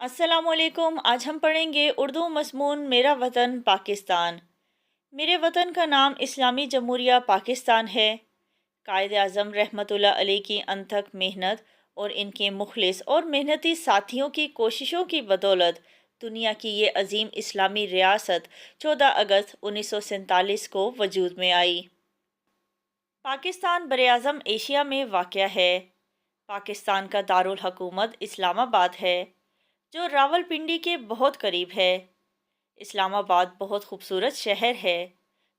السلام علیکم۔ آج ہم پڑھیں گے اردو مضمون میرا وطن پاکستان۔ میرے وطن کا نام اسلامی جمہوریہ پاکستان ہے۔ قائد اعظم رحمۃ اللہ علیہ کی انتھک محنت اور ان کے مخلص اور محنتی ساتھیوں کی کوششوں کی بدولت دنیا کی یہ عظیم اسلامی ریاست 14 اگست 1947 کو وجود میں آئی۔ پاکستان براعظم ایشیا میں واقع ہے۔ پاکستان کا دارالحکومت اسلام آباد ہے، جو راولپنڈی کے بہت قریب ہے۔ اسلام آباد بہت خوبصورت شہر ہے۔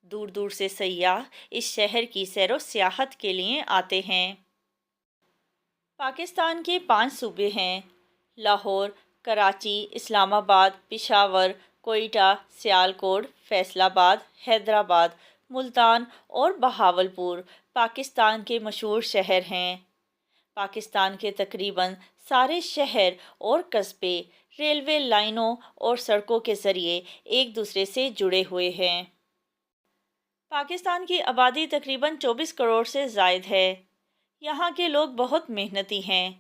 دور دور سے سیاح اس شہر کی سیر و سیاحت کے لیے آتے ہیں۔ پاکستان کے 5 صوبے ہیں: لاہور، کراچی، اسلام آباد، پشاور، کوئٹہ، سیالکوٹ، فیصل آباد، حیدرآباد، ملتان اور بہاولپور پاکستان کے مشہور شہر ہیں۔ پاکستان کے تقریباً سارے شہر اور قصبے ریلوے لائنوں اور سڑکوں کے ذریعے ایک دوسرے سے جڑے ہوئے ہیں۔ پاکستان کی آبادی تقریباً 24 کروڑ سے زائد ہے۔ یہاں کے لوگ بہت محنتی ہیں۔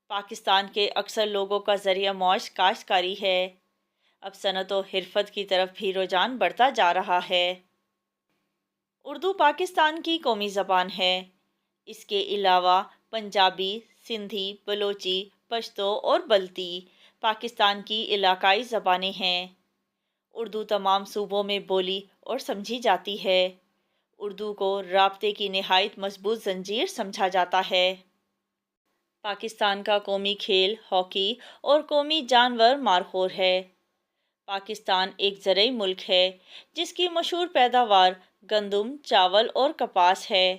پاکستان کے اکثر لوگوں کا ذریعہ معاش کاشتکاری ہے۔ اب صنعت و حرفت کی طرف بھی رجحان بڑھتا جا رہا ہے۔ اردو پاکستان کی قومی زبان ہے۔ اس کے علاوہ پنجابی، سندھی، بلوچی، پشتو اور بلتی پاکستان کی علاقائی زبانیں ہیں۔ اردو تمام صوبوں میں بولی اور سمجھی جاتی ہے۔ اردو کو رابطے کی نہایت مضبوط زنجیر سمجھا جاتا ہے۔ پاکستان کا قومی کھیل ہاکی اور قومی جانور مارخور ہے۔ پاکستان ایک زرعی ملک ہے، جس کی مشہور پیداوار گندم، چاول اور کپاس ہے۔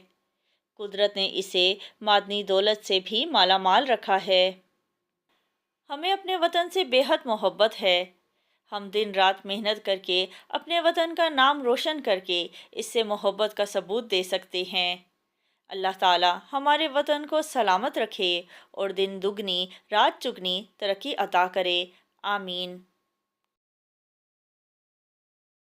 قدرت نے اسے معدنی دولت سے بھی مالا مال رکھا ہے۔ ہمیں اپنے وطن سے بے حد محبت ہے۔ ہم دن رات محنت کر کے اپنے وطن کا نام روشن کر کے اس سے محبت کا ثبوت دے سکتے ہیں۔ اللہ تعالی ہمارے وطن کو سلامت رکھے اور دن دگنی رات چگنی ترقی عطا کرے۔ آمین۔